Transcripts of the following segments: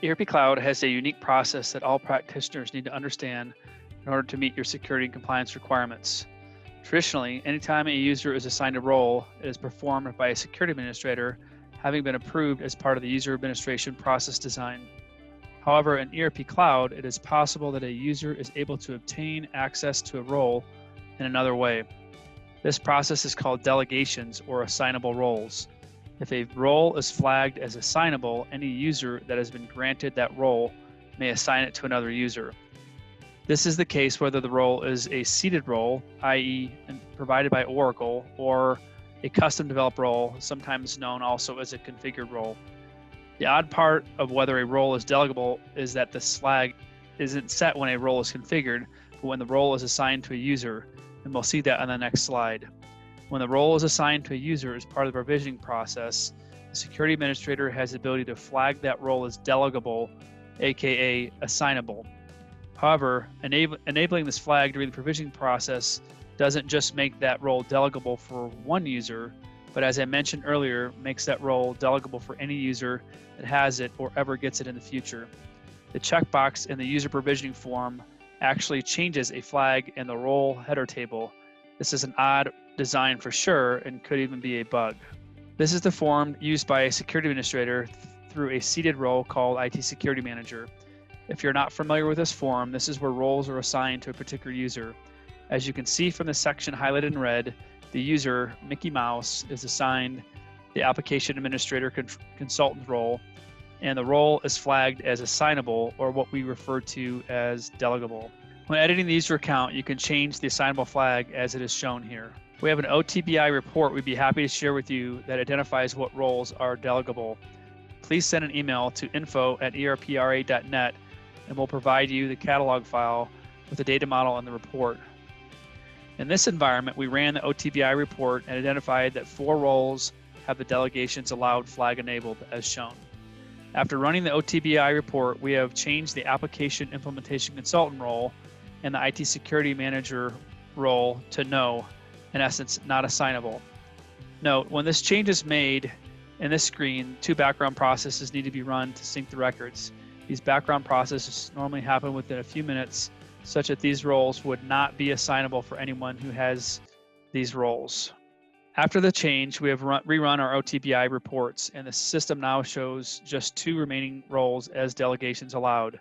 ERP Cloud has a unique process that all practitioners need to understand in order to meet your security and compliance requirements. Traditionally, anytime a user is assigned a role, it is performed by a security administrator, having been approved as part of the user administration process design. However, in ERP Cloud, it is possible that a user is able to obtain access to a role in another way. This process is called delegations or assignable roles. If a role is flagged as assignable, any user that has been granted that role may assign it to another user. This is the case whether the role is a seeded role, i.e. provided by Oracle, or a custom developed role, sometimes known also as a configured role. The odd part of whether a role is delegable is that this flag isn't set when a role is configured, but when the role is assigned to a user, and we'll see that on the next slide. When the role is assigned to a user as part of the provisioning process, the security administrator has the ability to flag that role as delegable, aka assignable. However, enabling this flag during the provisioning process doesn't just make that role delegable for one user, but as I mentioned earlier, makes that role delegable for any user that has it or ever gets it in the future. The checkbox in the user provisioning form actually changes a flag in the role header table. This is an odd design for sure and could even be a bug. This is the form used by a security administrator through a seeded role called IT Security Manager. If you're not familiar with this form, this is where roles are assigned to a particular user. As you can see from the section highlighted in red, the user, Mickey Mouse, is assigned the Application Administrator Consultant role, and the role is flagged as assignable, or what we refer to as delegable. When editing the user account, you can change the assignable flag as it is shown here. We have an OTBI report we'd be happy to share with you that identifies what roles are delegable. Please send an email to info@erpra.net and we'll provide you the catalog file with the data model and the report. In this environment, we ran the OTBI report and identified that 4 roles have the delegations allowed flag enabled as shown. After running the OTBI report, we have changed the Application Implementation Consultant role and the IT Security Manager role to no, in essence, not assignable. Note, when this change is made in this screen, 2 background processes need to be run to sync the records. These background processes normally happen within a few minutes, such that these roles would not be assignable for anyone who has these roles. After the change, we have rerun our OTBI reports, and the system now shows just 2 remaining roles as delegations allowed.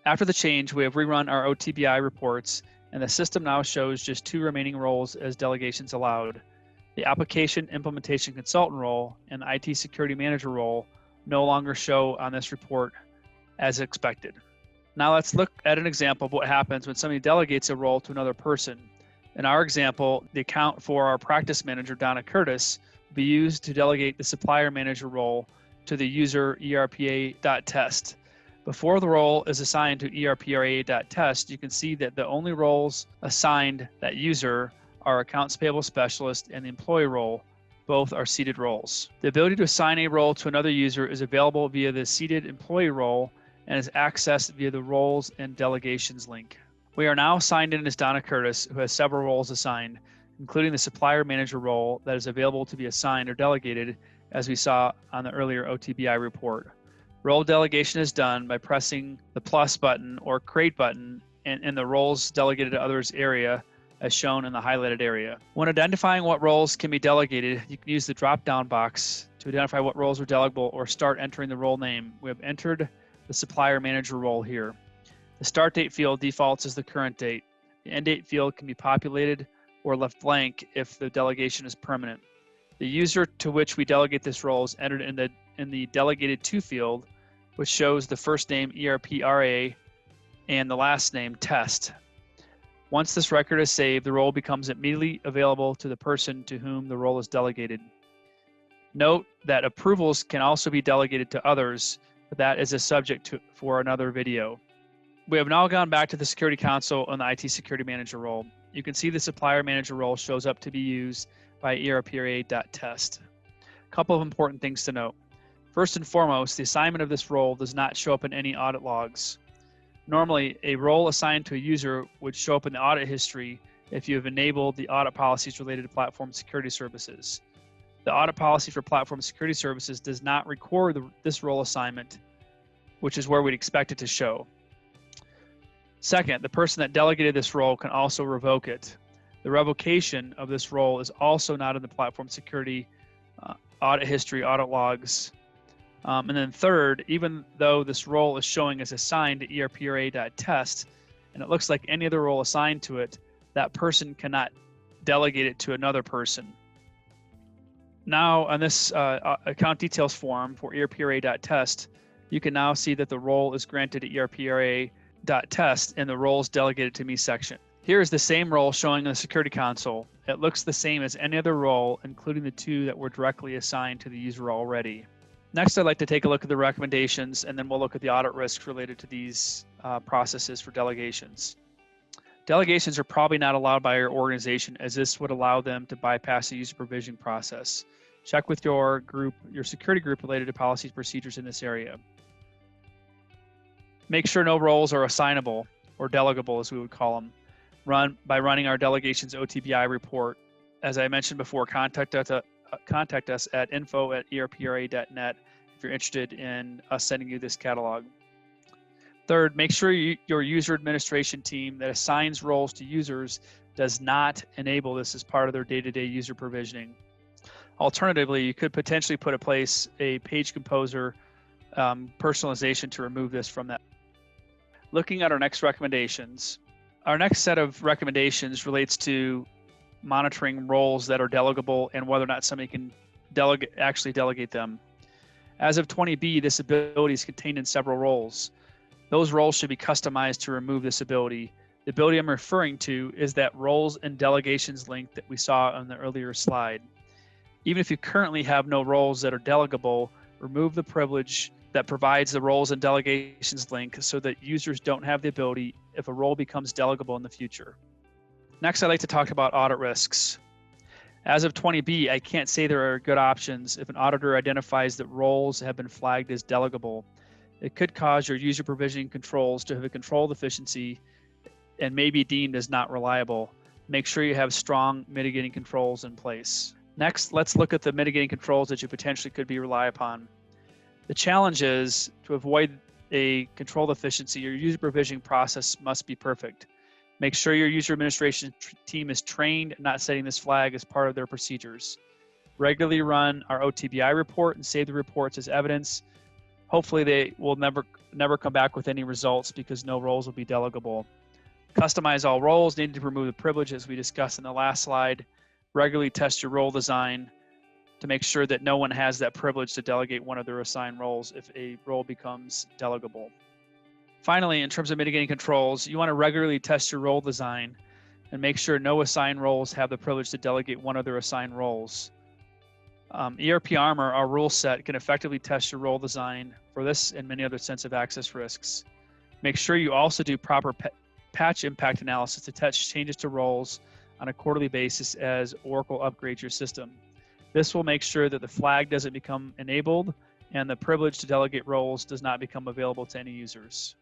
After the change, we have rerun our OTBI reports, and the system now shows just 2 remaining roles as delegations allowed. The Application Implementation Consultant role and the IT Security Manager role no longer show on this report as expected. Now let's look at an example of what happens when somebody delegates a role to another person. In our example, the account for our practice manager, Donna Curtis, will be used to delegate the supplier manager role to the user ERPA.test. Before the role is assigned to ERPA.test, you can see that the only roles assigned that user are accounts payable specialist and the employee role. Both are seeded roles. The ability to assign a role to another user is available via the seeded employee role and is accessed via the Roles and Delegations link. We are now signed in as Donna Curtis, who has several roles assigned, including the supplier manager role that is available to be assigned or delegated, as we saw on the earlier OTBI report. Role delegation is done by pressing the plus button or create button in the roles delegated to others area, as shown in the highlighted area. When identifying what roles can be delegated, you can use the drop-down box to identify what roles are delegable or start entering the role name. We have entered the supplier manager role here. The start date field defaults as the current date. The end date field can be populated or left blank if the delegation is permanent. The user to which we delegate this role is entered in the delegated to field, which shows the first name ERPRA and the last name test. Once this record is saved, the role becomes immediately available to the person to whom the role is delegated. Note that approvals can also be delegated to others, but that is a subject for another video. We have now gone back to the Security Console on the IT Security Manager role. You can see the Supplier Manager role shows up to be used by ERPA.test. A couple of important things to note. First and foremost, the assignment of this role does not show up in any audit logs. Normally, a role assigned to a user would show up in the audit history if you have enabled the audit policies related to platform security services. The audit policy for platform security services does not record this role assignment which is where we'd expect it to show. Second, the person that delegated this role can also revoke it. The revocation of this role is also not in the platform security audit history, audit logs. And then third, even though this role is showing as assigned to ERPRA.test, and it looks like any other role assigned to it, that person cannot delegate it to another person. Now on this account details form for ERPRA.test, you can now see that the role is granted to ERPRA.test in the roles delegated to me section. Here is the same role showing in the Security Console. It looks the same as any other role, including the two that were directly assigned to the user already. Next, I'd like to take a look at the recommendations, and then we'll look at the audit risks related to these processes for delegations. Delegations are probably not allowed by your organization, as this would allow them to bypass the user provisioning process. Check with your group, your security group related to policies and procedures in this area. Make sure no roles are assignable or delegable, as we would call them, by running our delegations OTBI report. As I mentioned before, contact us at info@erpra.net if you're interested in us sending you this catalog. Third, make sure your user administration team that assigns roles to users does not enable this as part of their day-to-day user provisioning. Alternatively, you could potentially put in place a page composer personalization to remove this from that. Looking at our next recommendations, our next set of recommendations relates to monitoring roles that are delegable and whether or not somebody can actually delegate them. As of 20B, this ability is contained in several roles. Those roles should be customized to remove this ability. The ability I'm referring to is that roles and delegations link that we saw on the earlier slide. Even if you currently have no roles that are delegable, remove the privilege that provides the roles and delegations link so that users don't have the ability if a role becomes delegable in the future. Next, I'd like to talk about audit risks. As of 20B, I can't say there are good options if an auditor identifies that roles have been flagged as delegable. It could cause your user provisioning controls to have a control deficiency and may be deemed as not reliable. Make sure you have strong mitigating controls in place. Next, let's look at the mitigating controls that you potentially could be relied upon. The challenge is to avoid a control deficiency, your user provisioning process must be perfect. Make sure your user administration team is trained, not setting this flag as part of their procedures. Regularly run our OTBI report and save the reports as evidence. Hopefully they will never come back with any results because no roles will be delegable. Customize all roles, needed to remove the privilege as we discussed in the last slide. Regularly test your role design to make sure that no one has that privilege to delegate one of their assigned roles if a role becomes delegable. Finally, in terms of mitigating controls, you want to regularly test your role design and make sure no assigned roles have the privilege to delegate one of their assigned roles. ERP Armor, our rule set, can effectively test your role design for this and many other sensitive access risks. Make sure you also do proper patch impact analysis to test changes to roles on a quarterly basis as Oracle upgrades your system. This will make sure that the flag doesn't become enabled and the privilege to delegate roles does not become available to any users.